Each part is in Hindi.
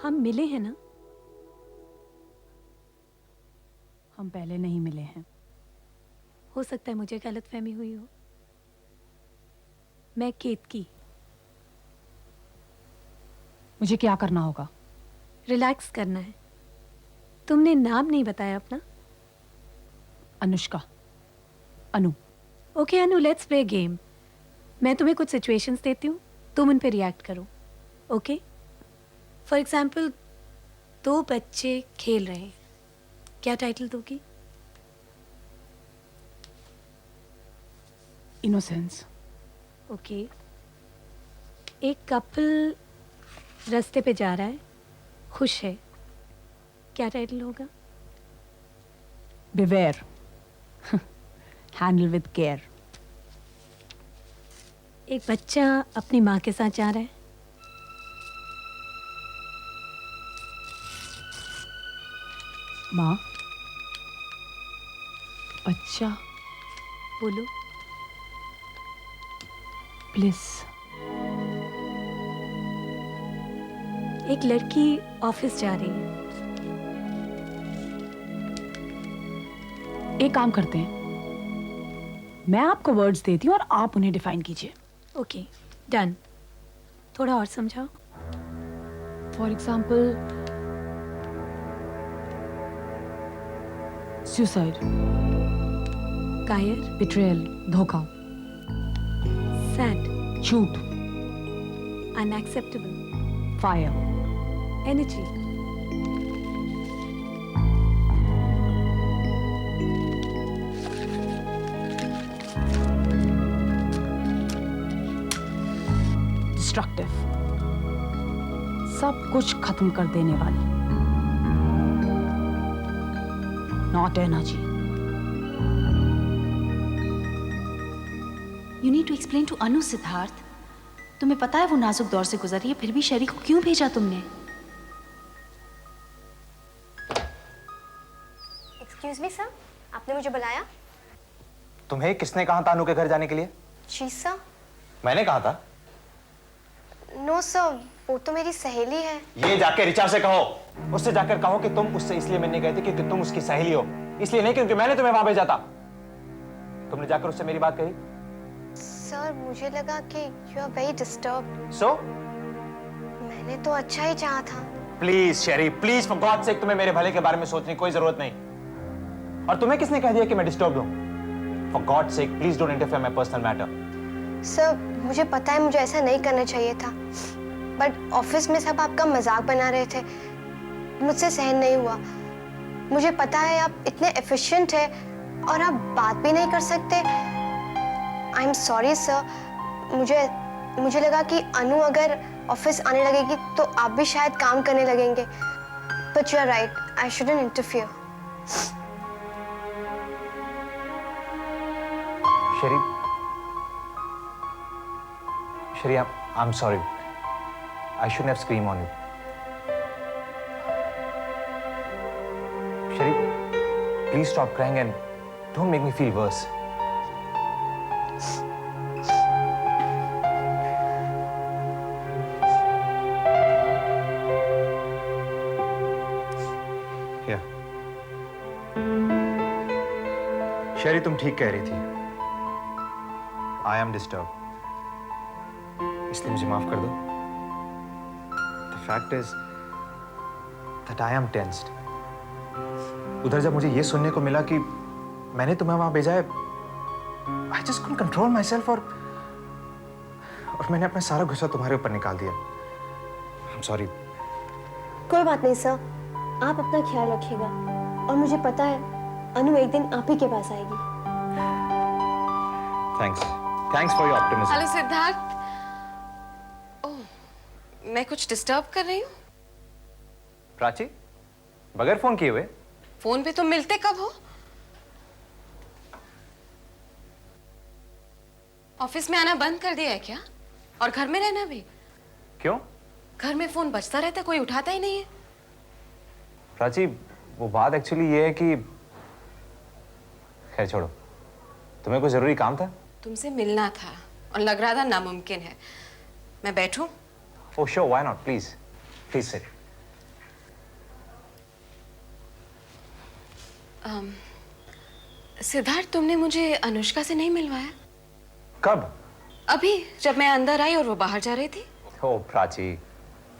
हम मिले हैं ना? हम पहले नहीं मिले हैं। हो सकता है मुझे गलतफहमी हुई हो। मैं केतकी। मुझे क्या करना होगा? रिलैक्स करना है। तुमने नाम नहीं बताया अपना। Anushka. Anu. Okay Anu, let's play game. मैं तुम्हें कुछ सिचुएशंस देती हूँ, तुम उन पे रिएक्ट करो। ओके? फॉर एग्जाम्पल, 2 बच्चे खेल रहे हैं। क्या टाइटल दोगी? इनोसेंस। ओके। एक कपल रास्ते पे जा रहा है, खुश है। क्या टाइटल होगा? बिवेयर। Handle with care. एक बच्चा अपनी माँ के साथ जा रहा है। माँ। बच्चा। बोलो। प्लीज। एक लड़की ऑफिस जा रही है। एक काम करते हैं, मैं आपको वर्ड्स देती हूँ और आप उन्हें डिफाइन कीजिए। Okay, done. थोड़ा और समझाओ। For example, suicide. कायर। बिट्रेयल। धोखा। सैड। झूठ। अनएक्सेप्टेबल। फायर। एनर्जी। डिस्ट्रक्टिव। सब कुछ खत्म कर देने वाली। Not energy. You need to explain to अनु सिद्धार्थ। तुम्हें पता है वो नाजुक दौर से गुजरी है, फिर भी शरी को क्यों भेजा तुमने? एक्सक्यूज मी सर, आपने मुझे बुलाया? तुम्हें किसने कहा था अनु के घर जाने के लिए? जी सर। मैंने कहा था। नो सर, वो तो मेरी सहेली है। ये जाके रिचा से कहो, उससे जाकर कहो कि तुम उससे इसलिए मिलने गए थे क्योंकि तुम उसकी सहेली हो, इसलिए नहीं क्योंकि मैंने तुम्हें वहां भेजा था। तुमने जाकर उससे मेरी बात कही? सर, मुझे लगा कि यू आर वेरी डिस्टर्ब। सो मैंने तो अच्छा ही चाहा था। Please Sheri, please for God sake, तुम्हें मेरे भले के बारे में सोचने की कोई जरूरत नहीं। और तुम्हें किसने कह दिया कि मैं डिस्टर्ब हूं? For God sake please don't interfere my personal matter. Sir, मुझे पता है मुझे ऐसा नहीं करना चाहिए था, बट ऑफिस में सब आपका मजाक बना रहे थे, मुझसे सहन नहीं हुआ। मुझे पता है आप इतने एफिशिएंट हैं और आप बात भी नहीं कर सकते। I am sorry sir. मुझे लगा कि अनु अगर ऑफिस आने लगेगी तो आप भी शायद काम करने लगेंगे, but you are right, I shouldn't interfere. Sherry, I'm sorry. I shouldn't have screamed on you. Sherry, please stop crying and don't make me feel worse. Here. Sherry, तुम ठीक कह रही थी। I am disturbed. इसलिए मुझे माफ कर दो। The fact is that I am tensed. उधर जब मुझे ये सुनने को मिला कि मैंने तुम्हें वहां भेजा है, I just couldn't control myself और मैंने अपना सारा गुस्सा तुम्हारे ऊपर निकाल दिया। I'm sorry. कोई बात नहीं सर, आप अपना ख्याल रखिएगा और मुझे पता है अनु एक दिन आप ही के पास आएगी। Thanks for your optimism. Hello Siddharth. Oh, मैं कुछ डिस्टर्ब कर रही हूँ? प्राची, बगैर फोन किए हुए? फोन पे तुम मिलते कब हो? ऑफिस में आना बंद कर दिया है क्या? और घर में रहना भी? क्यों? घर में फोन बजता रहता है, कोई उठाता ही नहीं है। प्राची, वो बात एक्चुअली ये है कि खैर छोड़ो, तुम्हें कोई जरूरी काम था? तुमसे मिलना था और लग रहा था नामुमकिन है। मैं बैठूं? Oh sure, why not? Please, please sit. Siddharth, तुमने मुझे अनुष्का से नहीं मिलवाया? कब? अभी जब मैं अंदर आई और वो बाहर जा रही थी। ओ प्राची,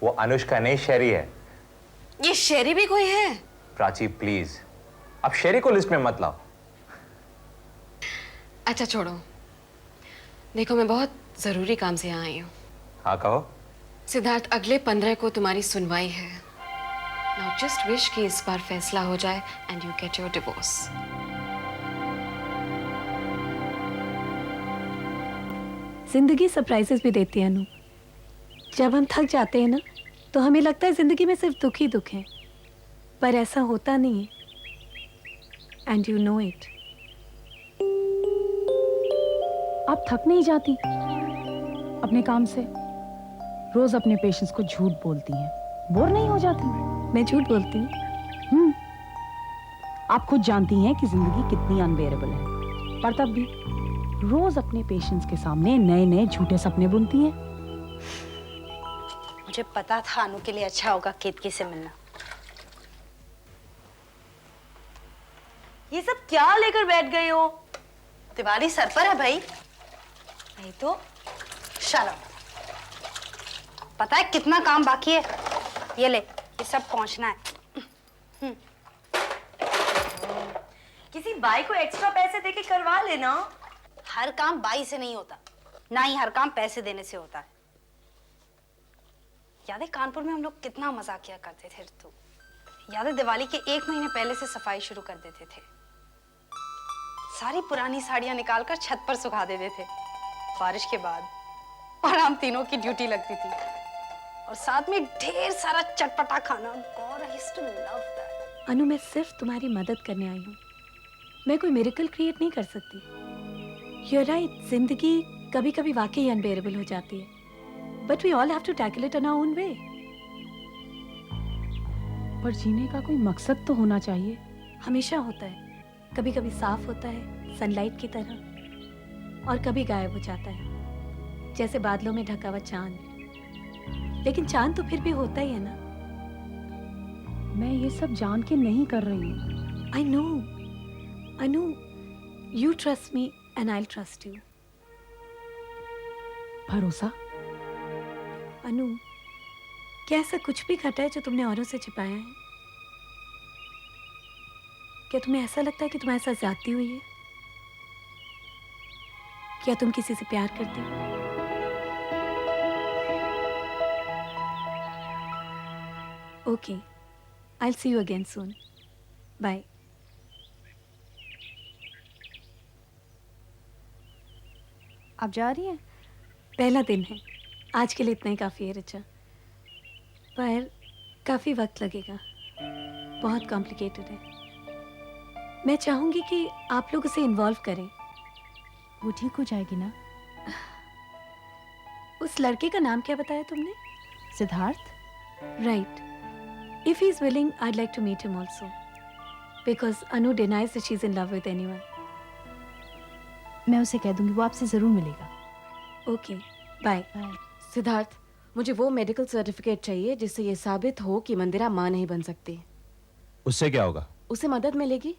वो अनुष्का नहीं, शेरी है। ये शेरी भी कोई है? प्राची प्लीज, अब शेरी को लिस्ट में मत लाओ। अच्छा छोड़ो, देखो मैं बहुत जरूरी काम से यहाँ आई हूँ। हाँ कहो। सिद्धार्थ, अगले 15 को तुम्हारी सुनवाई है। नाउ जस्ट विश कि इस बार फैसला हो जाए and you get your divorce. जिंदगी सरप्राइजेस भी देती है अनु। जब हम थक जाते हैं ना, तो हमें लगता है जिंदगी में सिर्फ दुख ही दुख है, पर ऐसा होता नहीं है। And you know it. आप थक नहीं जाती अपने काम से? रोज अपने पेशेंट्स को झूठ बोलती हैं, बोर नहीं हो जाती? मैं झूठ बोलती हूँ? आप खुद जानती हैं कि जिंदगी कितनी अनबेरेबल है, पर तब भी रोज अपने पेशेंट्स के सामने नए नए झूठे सपने बुनती हैं। मुझे पता था अनु के लिए अच्छा होगा केतकी से मिलना। ये सब क्या लेकर बैठ गई हो? दिवाली सर पर है भाई। नहीं तो शर्म। पता है कितना काम बाकी है? ये ले, ये सब पहुंचना है। किसी बाई को एक्स्ट्रा पैसे देके करवा लेना। हर काम बाई से नहीं होता, ना ही हर काम पैसे देने से होता है। याद है कानपुर में हम लोग कितना मजाक किया करते थे? तो याद है दिवाली के 1 महीने पहले से सफाई शुरू कर देते थे। सारी पुरानी साड़ियां निकालकर छत पर सुखा देते थे बारिश के बाद, और हम तीनों की ड्यूटी लगती थी। और साथ में ढेर सारा चटपटा खाना। God, I used to love that. अनु, मैं सिर्फ तुम्हारी मदद करने आई हूँ। मैं कोई मिरेकल क्रिएट नहीं कर सकती। You're right, जिंदगी कभी कभी वाकई अनबेरेबल हो जाती है, but we all have to tackle it in our own way. पर जीने का कोई मकसद तो होना चाहिए। हमेशा होता है, कभी कभी साफ होता है सनलाइट की तरह, और कभी गायब हो जाता है जैसे बादलों में ढका हुआ चांद। लेकिन चांद तो फिर भी होता ही है ना। मैं ये सब जान के नहीं कर रही हूँ। I know Anu, you trust me and I trust you. भरोसा? अनु, क्या ऐसा कुछ भी घटा है जो तुमने औरों से छिपाया है? क्या तुम्हें ऐसा लगता है कि तुम्हारे साथ ज्यादती हुई है? क्या तुम किसी से प्यार करती हो? Okay, I'll see you again soon. Bye. आप जा रही हैं? पहला दिन है, आज के लिए इतना ही काफ़ी है ऋचा, पर काफ़ी वक्त लगेगा, बहुत कॉम्प्लिकेटेड है। मैं चाहूँगी कि आप लोग उसे इन्वॉल्व करें। वो ठीक हो जाएगी ना? उस लड़के का नाम क्या बताया तुमने? Siddharth? Right. If he's willing, I'd like to meet him also. Because Anu denies that she's in love with anyone. मैं उसे कह दूंगी, वो आपसे जरूर मिलेगा। Okay, bye. सिद्धार्थ, मुझे वो मेडिकल सर्टिफिकेट चाहिए जिससे ये साबित हो कि मंदिरा माँ नहीं बन सकती। उससे क्या होगा? उसे मदद मिलेगी।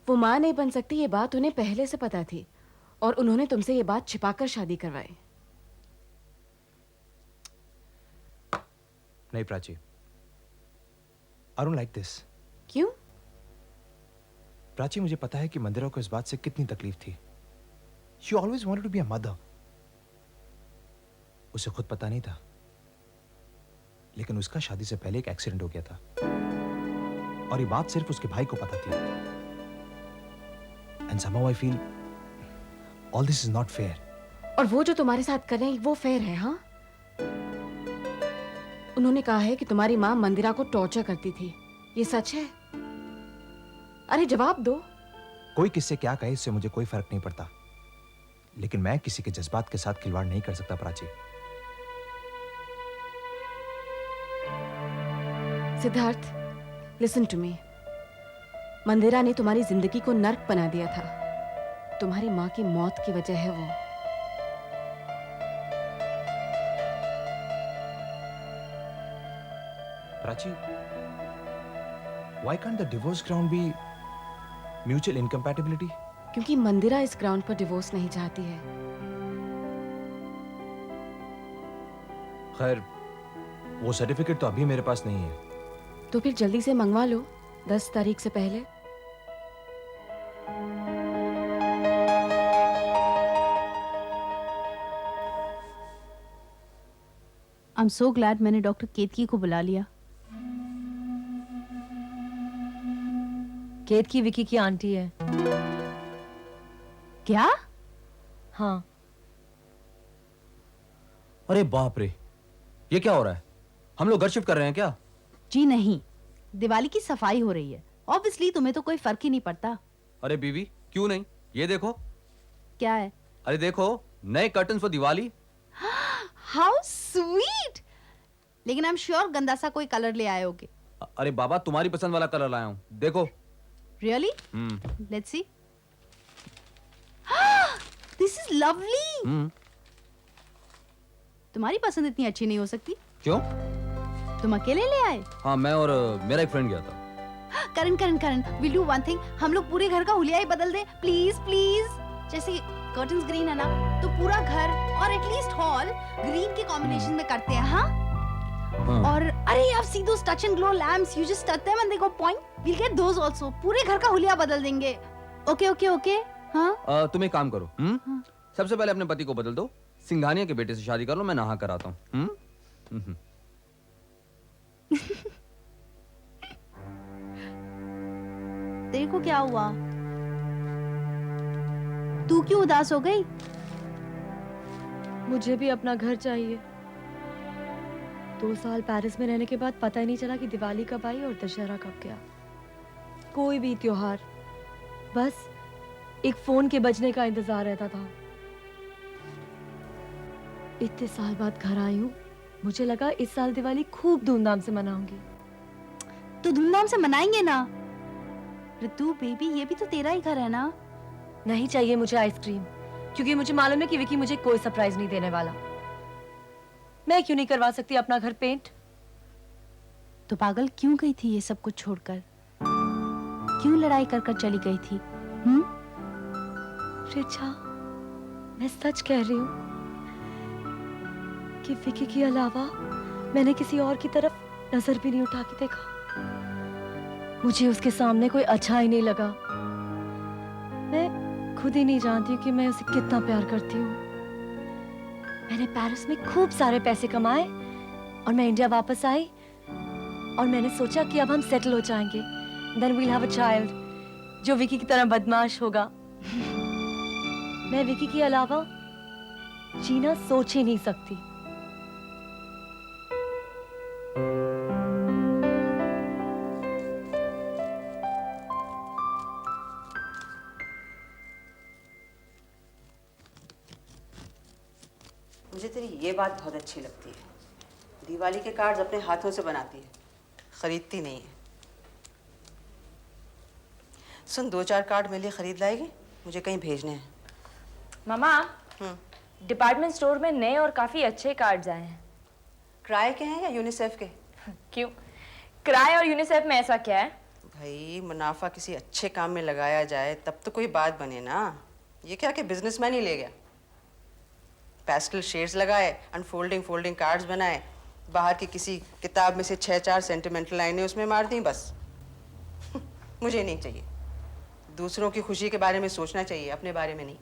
वो माँ नहीं बन सकती ये बात उन्हें पहले से पता थी, और उन्होंने तुमसे ये बात छिपाकर शादी करवाई। नहीं Prachi, I don't like this. क्यों? प्राची, मुझे पता है कि मंदिरा को इस बात से कितनी तकलीफ थी। She always wanted to be a mother. उसे खुद पता नहीं था, लेकिन उसका शादी से पहले एक एक्सीडेंट हो गया था, और ये बात सिर्फ उसके भाई को पता थी। And somehow I feel all this is not fair. और वो जो तुम्हारे साथ कर रहे हैं वो फेयर है? हाँ, उन्होंने कहा है कि तुम्हारी माँ मंदिरा को टॉर्चर करती थी, ये सच है? अरे जवाब दो। कोई किससे क्या कहे इससे मुझे कोई फर्क नहीं पड़ता, लेकिन मैं किसी के जज्बात के साथ खिलवाड़ नहीं कर सकता Prachi. Siddharth, listen to me. Mandira ने तुम्हारी जिंदगी को नर्क बना दिया था। तुम्हारी माँ की मौत की वजह है वो। Prachi, why can't the divorce ground be mutual incompatibility? क्योंकि मंदिरा इस ग्राउंड पर डिवोर्स नहीं चाहती है। खैर, वो सर्टिफिकेट तो अभी मेरे पास नहीं है। तो फिर जल्दी से मंगवा लो 10 तारीख से पहले। आई एम सो ग्लैड मैंने डॉक्टर केतकी को बुला लिया। केतकी विकी की आंटी है। क्या? हाँ। अरे बाप रे, ये क्या हो रहा है? हम लोग घर शिफ्ट कर रहे हैं क्या? जी नहीं, दिवाली की सफाई हो रही है। ऑब्वियसली तुम्हें तो कोई फर्क ही नहीं पड़ता। अरे बीवी, क्यों नहीं? ये देखो। क्या है? अरे देखो, नए curtains for Diwali. How sweet! लेकिन आई एम श्योर गंदा सा कोई कलर ले आए होगे। अरे बाबा, तुम्हारी पसंद वाला कलर लाया हूँ, देखो। Really? Let's see. This is lovely. तुम्हारी पसंद इतनी अच्छी नहीं हो सकती। क्यों? तुम अकेले ले आए? हाँ, मैं और मेरा एक फ्रेंड गया था। Karan Karan Karan, will do one thing, हम लोग पूरे घर का हुलिया ही बदल दें प्लीज प्लीज। जैसे कर्टन्स ग्रीन है ना, तो पूरा घर और एटलीस्ट हॉल ग्रीन के कॉम्बिनेशन में करते हैं। हाँ? और अरे you have seen those touch and glow lamps, you just touch them and they go point, we'll get those also। पूरे घर का हुलिया बदल देंगे। Okay okay okay. हाँ? तुम एक काम करो, सबसे पहले अपने पति को बदल दो, सिंघानिया के बेटे से शादी कर लो, मैं नहा कर आता हूँ। तेरे को क्या हुआ? तू क्यों उदास हो गई? मुझे भी अपना घर चाहिए। 2 साल पेरिस में रहने के बाद पता ही नहीं चला कि दिवाली कब आई और दशहरा कब गया। कोई भी त्योहार बस एक फोन के बजने का इंतजार रहता था। इतने साल बाद घर आई हूँ, मुझे लगा इस साल दिवाली खूब धूमधाम से मनाऊंगी। तो धूमधाम से मनाएंगे ना। ऋतु बेबी, ये भी तो तेरा ही घर है ना। नहीं चाहिए मुझे आइसक्रीम, क्योंकि मुझे मालूम है कि विकी मुझे कोई सरप्राइज नहीं देने वाला। मैं क्यों नहीं करवा सकती अपना घर पेंट? तो पागल क्यों गई थी ये सब कुछ छोड़कर? क्यों लड़ाई कर कर चली गई थी? रिचा, मैं सच कह रही हूँ कि विकी के अलावा मैंने किसी और की तरफ नजर भी नहीं उठा के देखा। मुझे उसके सामने कोई अच्छा ही नहीं लगा। मैं खुद ही नहीं जानती हूँ कि मैं उसे कितना प्यार करती हूँ। मैंने पेरिस में खूब सारे पैसे कमाए और मैं इंडिया वापस आई और मैंने सोचा कि अब हम सेटल हो जाएंगे। Then we'll have a child जो विकी की तरह बदमाश होगा। मैं विकी के अलावा जीना सोच ही नहीं सकती। मुझे तेरी ये बात बहुत अच्छी लगती है। दिवाली के कार्ड्स अपने हाथों से बनाती है, खरीदती नहीं है। सुन, 2-4 कार्ड मेरे लिए खरीद लाएगी, मुझे कहीं भेजने हैं। मामा, डिपार्टमेंट स्टोर में नए और काफी अच्छे कार्ड्स आए हैं। क्राय के हैं या यूनिसेफ के? क्यों? क्राय और यूनिसेफ में ऐसा क्या है? भाई, मुनाफा किसी अच्छे काम में लगाया जाए तब तो कोई बात बने ना। ये क्या कि बिजनेसमैन ही ले गया। पेस्टल शेड्स लगाए, अनफोल्डिंग फोल्डिंग कार्ड्स बनाए, बाहर की किसी किताब में से 6-4 सेंटिमेंटल लाइनें उसमें मार दी, बस। मुझे नहीं चाहिए। दूसरों की खुशी के बारे में सोचना चाहिए, अपने बारे में नहीं।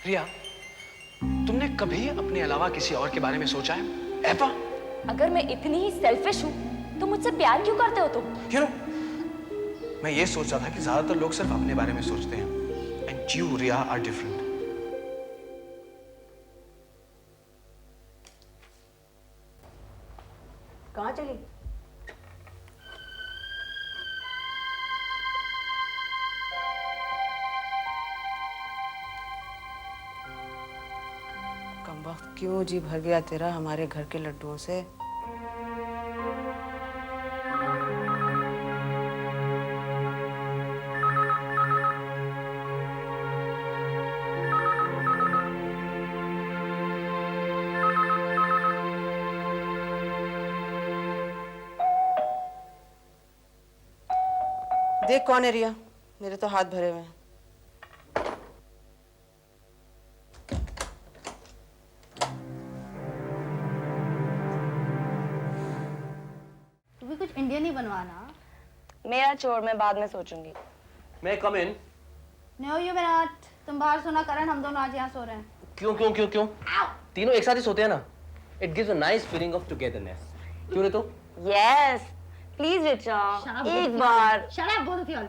रिया, तुमने कभी अपने अलावा किसी और के बारे में सोचा है? एवर? अगर मैं इतनी ही सेल्फिश हूँ तो मुझसे प्यार क्यों करते हो तुम? You know, मैं ये सोच रहा था कि ज्यादातर लोग सिर्फ अपने बारे में सोचते हैं। And you, Riya, are different. कहाँ चली? कमबख्त, क्यों जी भर गया तेरा हमारे घर के लड्डुओं से? देख कौन है रिया, मेरे तो हाथ भरे हुए हैं। तू भी कुछ इंडियन ही बनवाना। मेरा चोर, मैं बाद में सोचूंगी। मैं कम इन। नो यू विराट, तुम बाहर सोना, करण हम दोनों आज यहाँ सो रहे हैं। क्यों क्यों क्यों क्यों? तीनों एक साथ ही सोते हैं ना। It gives a nice feeling of togetherness. क्यों रे तो? यस प्लीज रिचा, एक बार। Shut up both of you.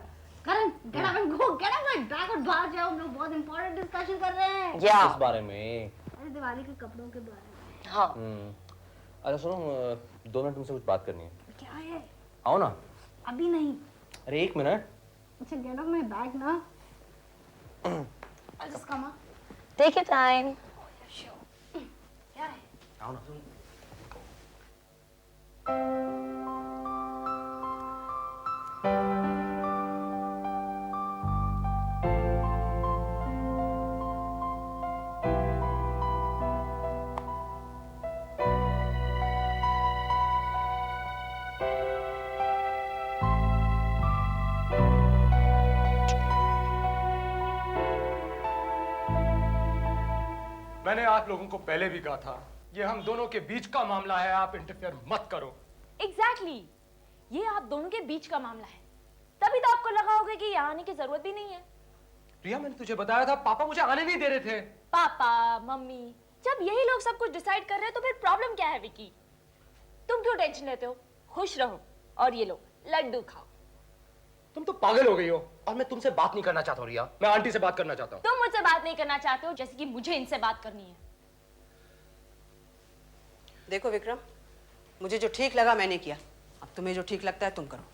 Karan get up and go, get up like back और बाहर जाओ, हम लोग बहुत इंपॉर्टेंट डिस्कशन कर रहे हैं। या इस बारे में? अरे दिवाली के कपड़ों के बारे में। हाँ अच्छा सुनो, 2 मिनट तुमसे कुछ बात करनी है। क्या है? आओ ना। अभी नहीं। अरे 1 मिनट। अच्छा गेट ऑफ माय बैग ना। I'll just come up. Take your time. क्या है? आओ ना। मैंने आप लोगों को पहले भी कहा था, ये हम दोनों के बीच का मामला है, आप इंटरफेयर मत करो। एग्जैक्टली ये आप दोनों के बीच का मामला है, तभी तो आपको लगा होगा कि यहाँ आने की जरूरत भी नहीं है। रिया मैंने तुझे बताया था, पापा मुझे आने नहीं दे रहे थे। पापा मम्मी, जब यही लोग सब कुछ डिसाइड कर रहे हैं तो फिर प्रॉब्लम क्या है विकी? तुम क्यों टेंशन लेते हो? खुश रहो और ये लो लड्डू खाओ। तुम तो पागल हो गई हो, और मैं तुमसे बात नहीं करना चाहता हूँ रिया, मैं आंटी से बात करना चाहता हूँ। तुम मुझसे बात नहीं करना चाहते हो जैसे कि मुझे इनसे बात करनी है। देखो विक्रम, मुझे जो ठीक लगा मैंने किया, अब तुम्हें जो ठीक लगता है तुम करो।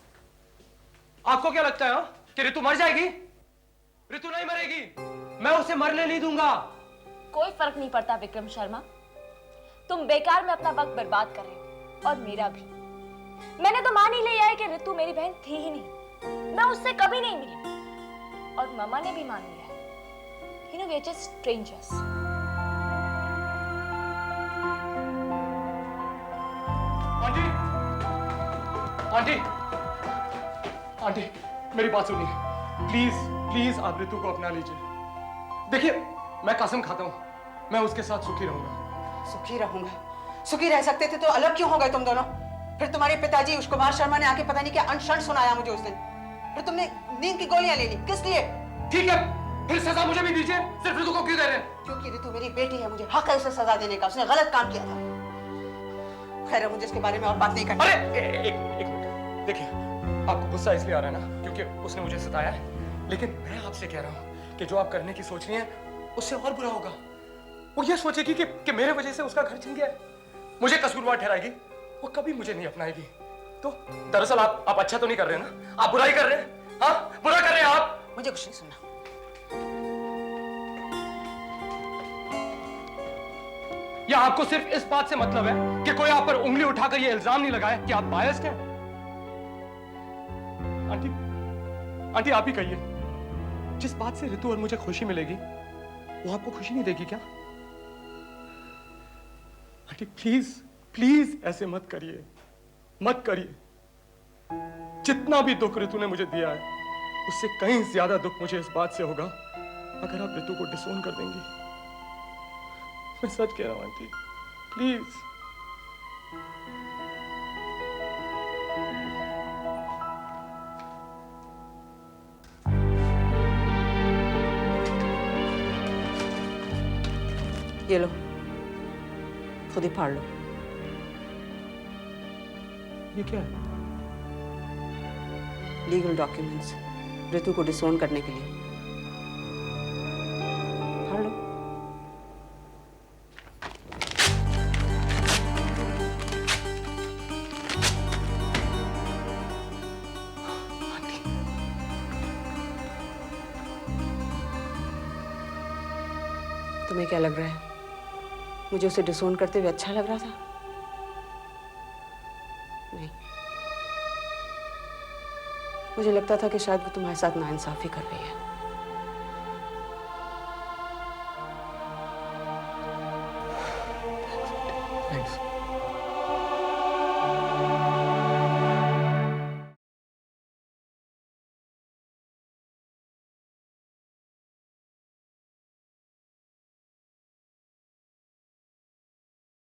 आपको क्या लगता है कि ऋतु मर जाएगी? ऋतु नहीं मरेगी, मैं उसे मरने नहीं दूंगा। कोई फर्क नहीं पड़ता विक्रम शर्मा, तुम बेकार में अपना वक्त बर्बाद कर रहे हो और मेरा भी। मैंने तो मान ही लिया है कि ऋतु मेरी बहन थी ही नहीं, मैं उससे कभी नहीं मिली, और मामा ने भी मान लिया है। You know, we are just strangers. Aunty, aunty, aunty, मेरी बात सुनिए, प्लीज प्लीज आप ऋतु को अपना लीजिए। देखिए मैं कसम खाता हूँ, मैं उसके साथ सुखी रहूंगा। सुखी रहूंगा? सुखी रह सकते थे तो अलग क्यों हो गए तुम दोनों? फिर तुम्हारे पिताजी उस कुमार शर्मा ने आके पता नहीं क्या अनशन सुनाया मुझे उस दिन, फिर तुमने नींद की गोलियां ले ली, किस लिए? ठीक है, फिर सजा मुझे भी दीजिए, सिर्फ ऋतु को क्यों दे रहे हैं? क्योंकि ऋतु मेरी बेटी है, मुझे हक है उसे सजा देने का, उसने गलत काम किया था। खैर मुझे इसके बारे में और बात नहीं करनी। अरे एक मिनट, देखिए आपको गुस्सा इसलिए आ रहा है ना क्योंकि उसने मुझे सताया है, लेकिन मैं आपसे कह रहा हूँ कि जो आप करने की सोच रही हैं उससे और बुरा होगा। वो ये सोचेगी कि मेरे वजह से उसका घर छिन गया है, मुझे कसूरवार ठहराएगी, वो कभी मुझे नहीं अपनाएगी। तो दरअसल आप अच्छा तो नहीं कर रहे ना, आप बुराई कर रहे हैं। हाँ बुरा कर रहे हैं आप। मुझे कुछ नहीं सुनना। या आपको सिर्फ इस बात से मतलब है कि कोई आप पर उंगली उठाकर यह इल्जाम नहीं लगाए कि आप बायस्ड हैं? आंटी आप ही कहिए, जिस बात से ऋतु और मुझे खुशी मिलेगी वो आपको खुशी नहीं देगी क्या? आंटी प्लीज प्लीज ऐसे मत करिए, मत करिए। जितना भी दुख ऋतु ने मुझे दिया है उससे कहीं ज्यादा दुख मुझे इस बात से होगा अगर आप ऋतु को डिसोन कर देंगी। मैं सच कह रहा हूं आंटी, प्लीज। ये लो, खुद ही फाड़ लो। ये क्या है? लीगल डॉक्यूमेंट्स ऋतु को डिसोन करने के लिए। फाड़ लो। तुम्हें क्या लग रहा है, मुझे उसे डिसोन करते हुए अच्छा लग रहा था? नहीं, मुझे लगता था कि शायद वो तुम्हारे साथ नाइंसाफी कर रही है। थैंक्स।